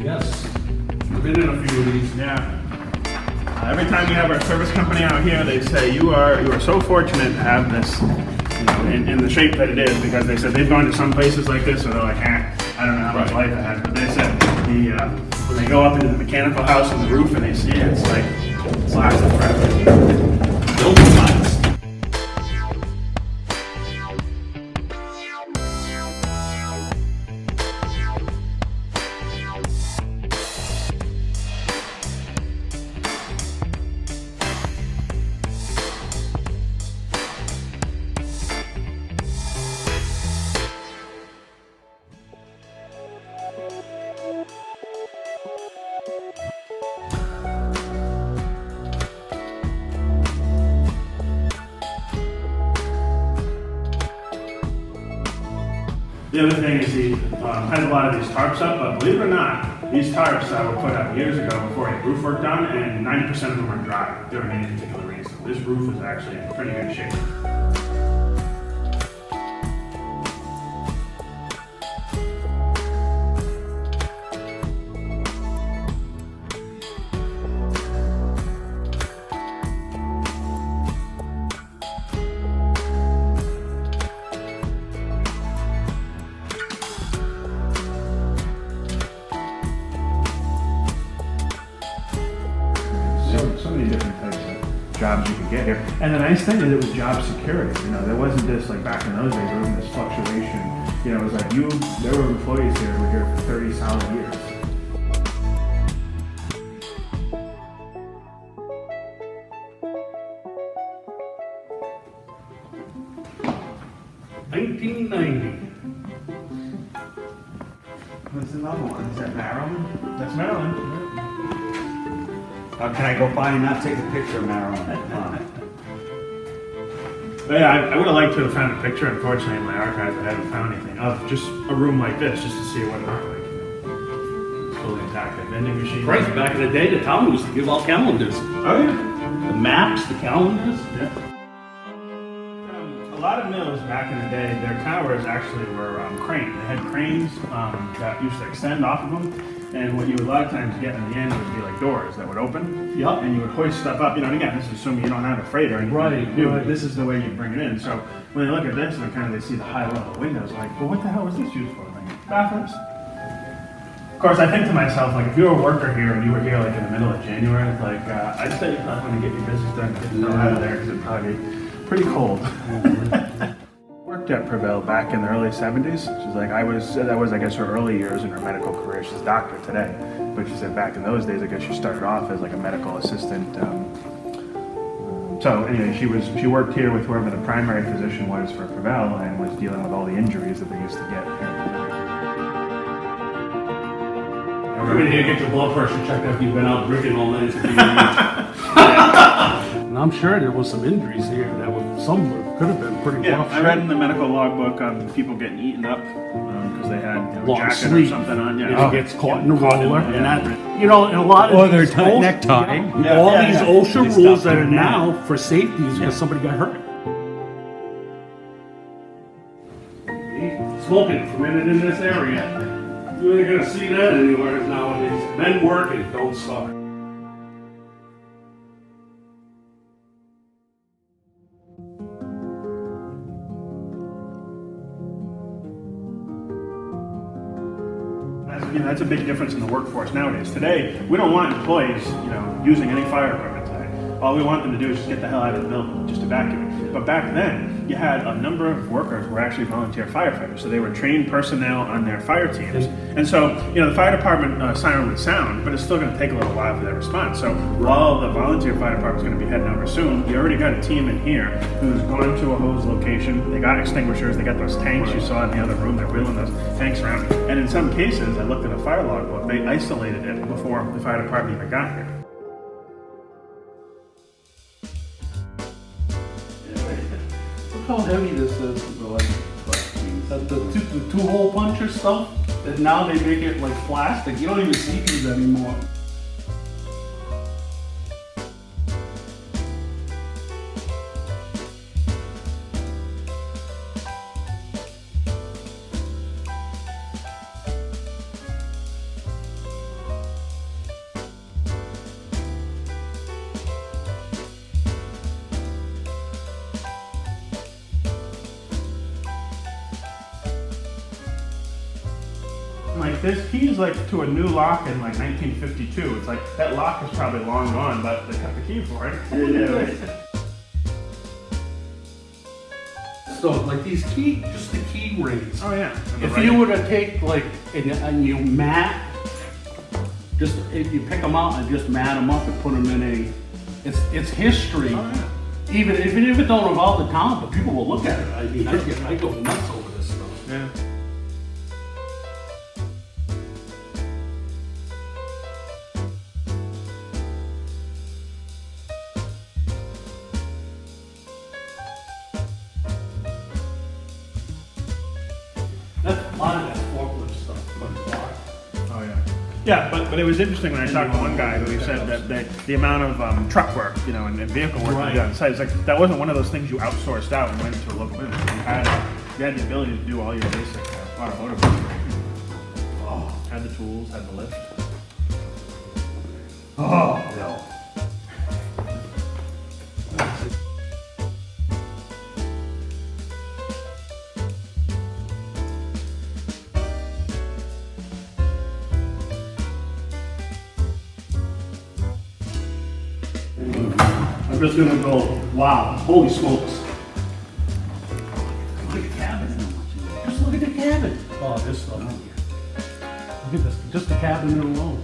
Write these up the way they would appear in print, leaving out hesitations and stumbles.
Yes. I've been in a few of these. Yeah. Every time we have our service company out here, they say you are so fortunate to have this, you know, in the shape that it is, because they said they've gone to some places like this, so they're like, I don't know how much life it has, but they said when they go up into the mechanical house on the roof and they see it, it's like it's lasting forever. Building sites. The other thing is he has a lot of these tarps up, but believe it or not, these tarps were put up years ago before any roof work done, and 90% of them are dry during any particular rain. So this roof is actually in pretty good shape. So many different types of jobs you could get here. And the nice thing is it was job security. You know, there wasn't this, like back in those days, there wasn't this fluctuation. You know, it was like there were employees here who were here for 30 solid years. What's another one? Is that Maryland? That's Maryland. How can I go by and not take a picture of Maryland? But yeah, I would have liked to have found a picture. Unfortunately, in my archives, I haven't found anything of just a room like this, just to see what it looked like. It's fully intact. A vending machine. Right, back in the day, the town used to give out calendars. Oh yeah. The maps, the calendars. Yeah. A lot of mills back in the day, their towers actually were craned. They had cranes that used to extend off of them. And what you would a lot of times get in the end would be like doors that would open. Yep. And you would hoist stuff up. You know, and again, this is assuming you don't have a freight or anything. Right. This is the way you bring it in. So when they look at this and they see the high level windows, like, well, what the hell was this used for? Like, bathrooms. Of course, I think to myself, like, if you were a worker here and you were here like in the middle of January, it's like, I'd say you're not going to get your business done, get the hell out of there, because it'd probably be pretty cold. Worked at Pervel back in the early 70s. She's like, that was I guess her early years in her medical career. She's a doctor today, but she said back in those days, I guess she started off as like a medical assistant. So anyway, she worked here with whoever the primary physician was for Pervel and was dealing with all the injuries that they used to get. Come in here, get your blood pressure checked after you've been out drinking all night. And I'm sure there was some injuries here that could have been pretty rough. I read in the medical logbook on people getting eaten up because they had a Long jacket sleeve. or something on. It gets caught in the roller, and that, you know, and a lot of Or their these OSHA- necktie. all these OSHA They rules stopped that are doing that. now for safety is because somebody got hurt. Smoking permitted in this area. You ain't gonna see that anywhere nowadays. Men working, don't start. That's a big difference in the workforce nowadays. Today, we don't want employees, using any fire equipment today. All we want them to do is just get the hell out of the building, just evacuate. But back then, you had a number of workers who were actually volunteer firefighters. So they were trained personnel on their fire teams. And so, the fire department siren would sound, but it's still going to take a little while for that response. So while the volunteer fire department is going to be heading over soon, you already got a team in here who's gone to a hose location. They got extinguishers. They got those tanks you saw in the other room. They're wheeling those tanks around. And in some cases, I looked at a fire logbook. They isolated it before the fire department even got here. Look how heavy this is. The two-hole puncher stuff, that now they make it like plastic. You don't even see these anymore. like this key's like to a new lock in like 1952. It's like that lock is probably long gone, but they cut the key for it. Yeah. So like these just the key rings. Oh yeah. If you were to take like and you mat, you pick them out and just mat them up and put them in a, it's history. Oh, yeah. Even if it don't involve the town, but people will look at it. I mean, I go nuts over this stuff. Yeah. That's a lot of that forklift stuff. Oh yeah. Yeah, but it was interesting when I talked to one guy who he said that the amount of truck work, you know, and vehicle work Right. you done. So it's like that wasn't one of those things you outsourced out and went to a local business. You had the ability to do all your basic automotive work. Oh, Had the tools, had the lift. oh no. I'm just gonna go, wow, holy smokes. Look at the cabin. Just look at the cabin. Oh, this stuff. Look at this, just the cabin alone.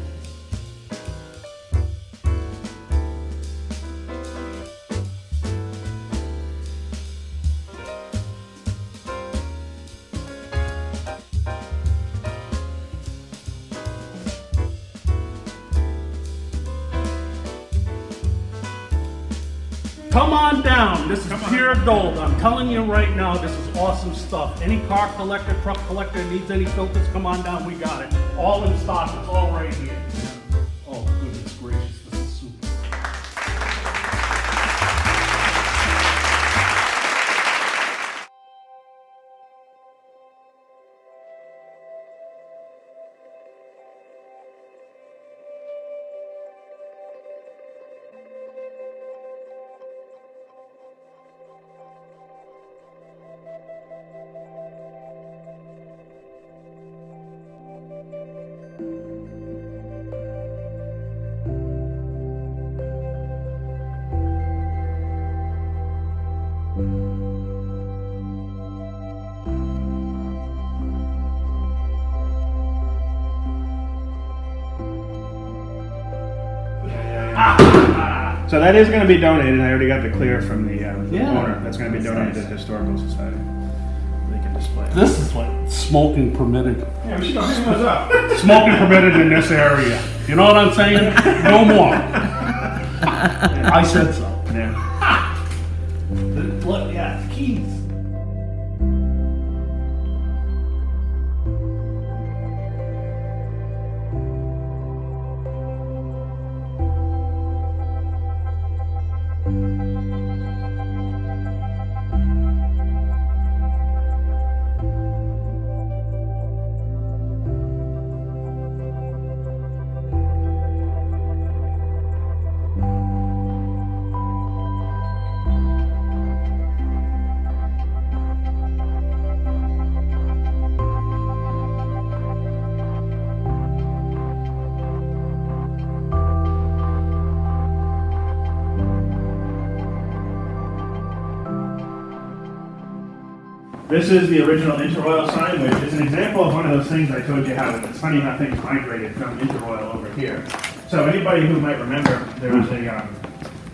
Come on down. This is pure gold. I'm telling you right now, this is awesome stuff. Any car collector, truck collector needs any filters, come on down. We got it. All in stock. It's all right here. Oh, goodness gracious. This is super. So that is going to be donated. I already got the clear from the Yeah. owner. That's going to be donated to the Historical Society. They can display it. This is like smoking permitted. Yeah, we should go hang those up. Smoking permitted in this area. You know what I'm saying? No more. I said so. Yeah. Look, yeah, keys. This is the original InteRoyal sign, which is an example of one of those things I told you how it's funny how things migrated from InteRoyal over here. So anybody who might remember, there was a,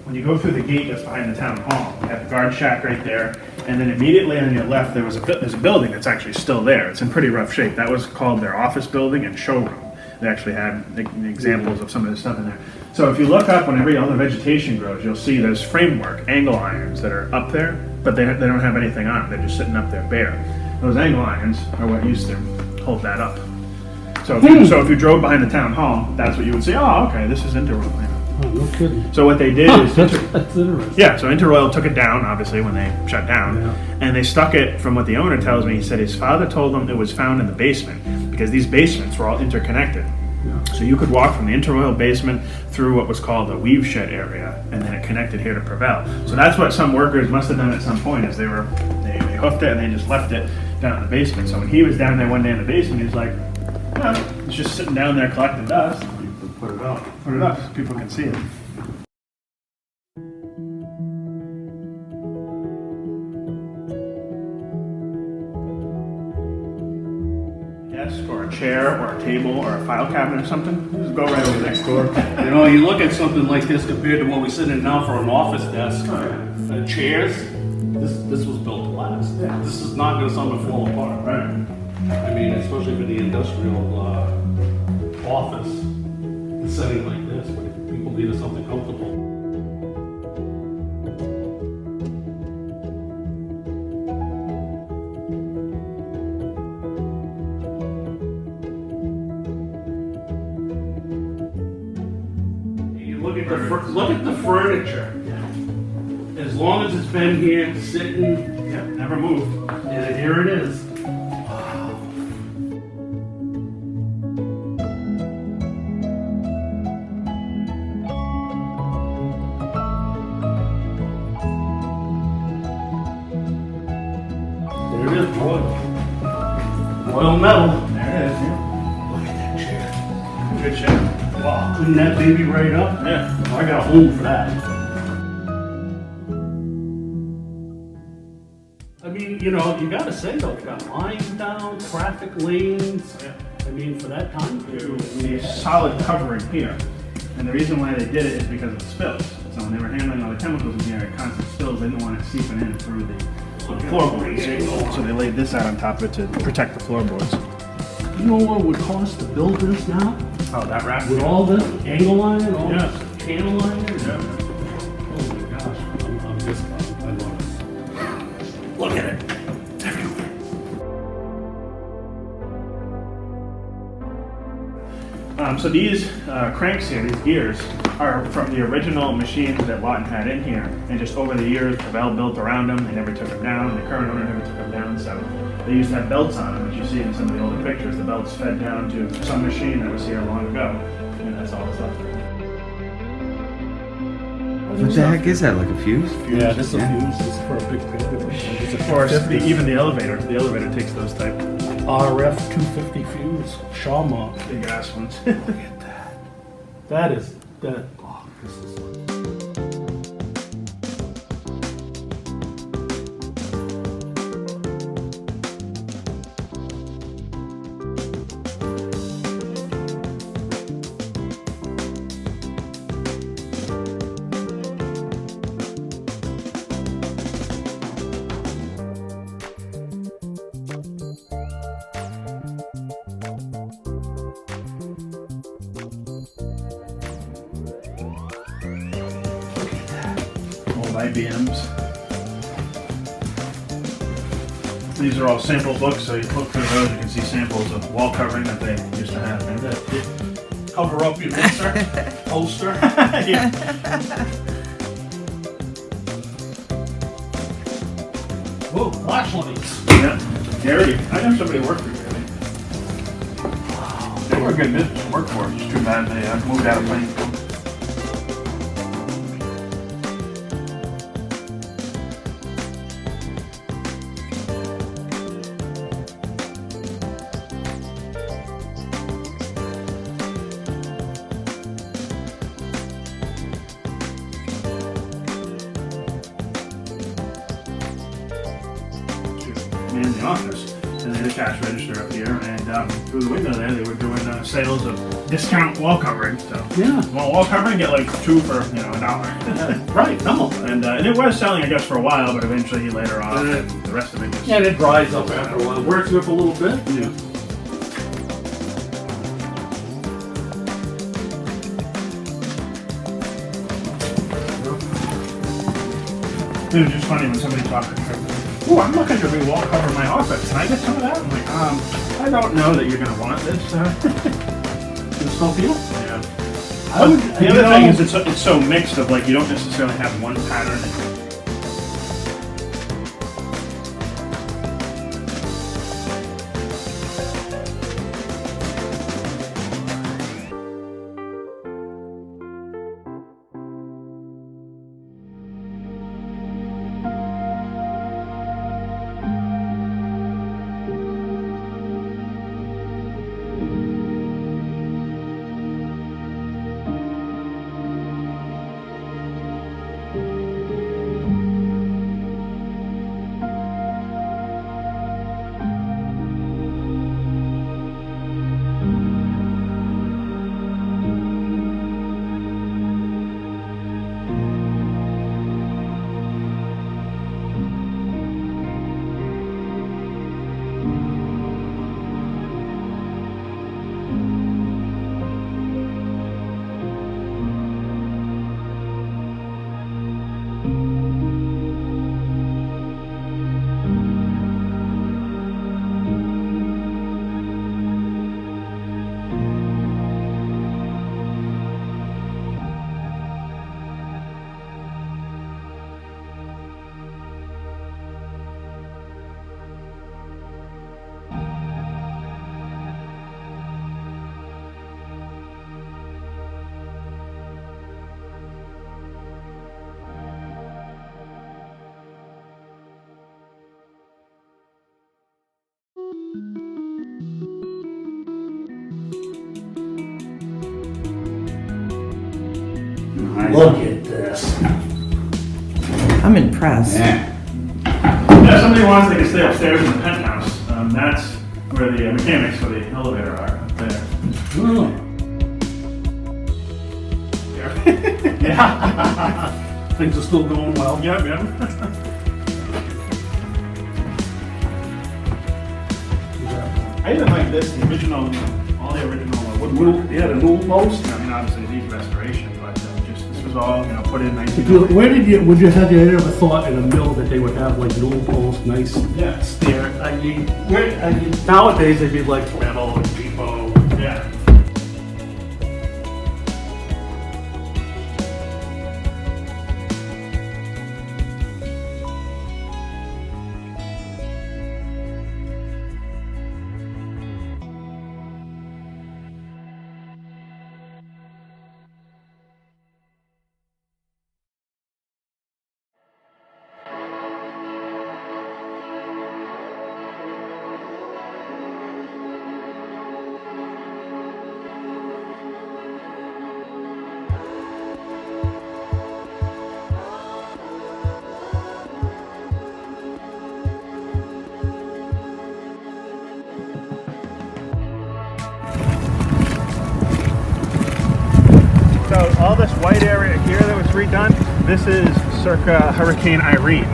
when you go through the gate that's behind the town hall, you have the guard shack right there, and then immediately on your left there's a building that's actually still there. It's in pretty rough shape. That was called their office building and showroom. They actually had examples of some of this stuff in there. So if you look up whenever all the vegetation grows, you'll see there's framework, angle irons that are up there, but they don't have anything on them. They're just sitting up there bare. Those angle irons are what used to hold that up. So if you drove behind the town hall, that's what you would see. Oh, okay, this is InteRoyal. Oh, no kidding. So what they did is, That's interesting. yeah, so InteRoyal took it down, obviously, when they shut down, and they stuck it, from what the owner tells me, he said his father told him it was found in the basement, because these basements were all interconnected. So you could walk from the InteRoyal basement through what was called the weave shed area, and then it connected here to Pervel. So that's what some workers must have done at some point, is they hooked it and they just left it down in the basement. So when he was down there one day in the basement, he was like, Yeah, it's just sitting down there collecting dust. Put it up. Put it up so people can see it. Desk or a chair or a table or a file cabinet or something, just go right over next door. You know, you look at something like this compared to what we sit in now for an office desk, chairs, this was built to last. Yeah. This is not gonna suddenly fall apart. Right. I mean, especially for the industrial office, a setting like this, where people needed something comfortable. You look at the furniture. As long as it's been here, sitting, Yep, never moved. and here it is. There it is, boy. Royal metal. There it is, yeah. Look at that chair. Good shape. Wow, clean that baby right up. Yeah. I got a home for that. I mean, you know, you gotta say though, you got lines down, traffic lanes. Yeah. I mean, for that time period. A solid covering here. And the reason why they did it is because of the spills. So when they were handling all the chemicals in here, constant spills, they didn't want it seeping in through the floorboards. So they laid this out on top of it to protect the floorboards. You know what it would cost to build this now? Oh, that wrap? With all this angle iron, all Yeah. this channel iron? Yeah. Oh my gosh, I'm just, I love it. Look at it. So these cranks here, these gears, are from the original machines that Lawton had in here. And just over the years, Pervel built around them. They never took them down. The current owner never took them down. So they used to have belts on them, which you see in some of the older pictures. The belts fed down to some machine that was here long ago. And that's all that's left. What the heck is that? Like a fuse? Yeah, this is a fuse. This is for a big picture. It's a Of course, even the elevator. The elevator takes those type RF 250 fuse. Shaw mark. big ass ones. Look at that. That is, that, oh, this is. Old IBMs. These are all sample books, so you look through those, you can see samples of wall covering that they used to have. And Cover up your mixer, poster. yeah. Whoa, flashlights. Yeah. Gary, I know somebody who worked for Gary. They were a good business to work for. It's just too bad they moved out of Plainfield. In the office, and they had a cash register up here, and through the window there, they were doing sales of discount wall covering. So, Yeah. well, wall covering get like 2 for $1. Right, no. And it was selling, I guess, for a while, but eventually he laid her off, and the rest of it just. And it dries up after a while. Works up a little bit. Yeah. It was just funny when somebody talked. Oh, I'm looking to re-wall cover my office. Can I get some of that? I'm like, I don't know that you're gonna want this. There's no feel. Yeah. I would, The other thing is it's so mixed of like you don't necessarily have one pattern. Nice. Look at this. I'm impressed. Yeah. Yeah, if somebody wants, they can stay upstairs in the penthouse. That's where the mechanics for the elevator are, up there. Yeah. Things are still going well. Yep. I even like this, the original, all the original woodwork. Yeah, the newel post. I mean, obviously it needs restoration, but just this was all, put in 19. Where would you have ever thought in a mill that they would have like newel post, nice Yeah. stair? Nowadays they'd be like metal and depot. Yeah. So all this white area here that was redone, this is circa Hurricane Irene.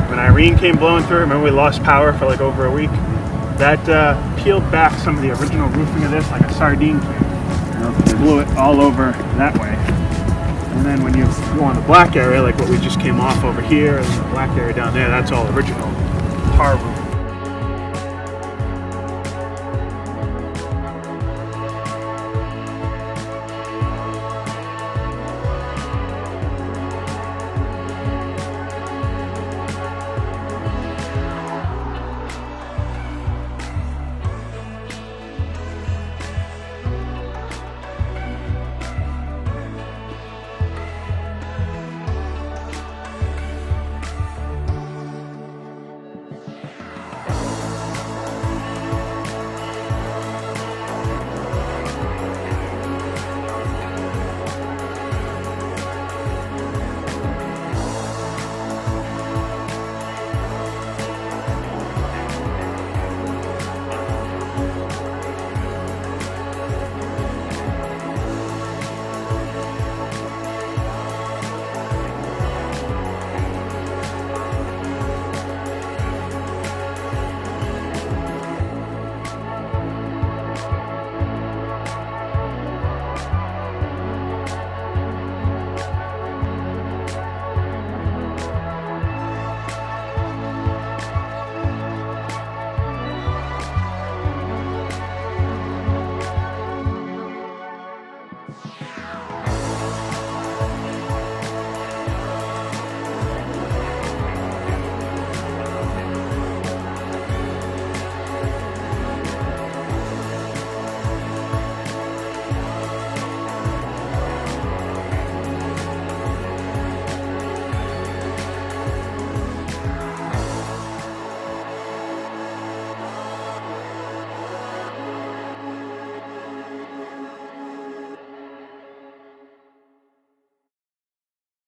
When Irene came blowing through, remember we lost power for like over a week? That peeled back some of the original roofing of this like a sardine can. Blew it all over that way. And then when you go on the black area, like what we just came off over here, and the black area down there, that's all original tar roof.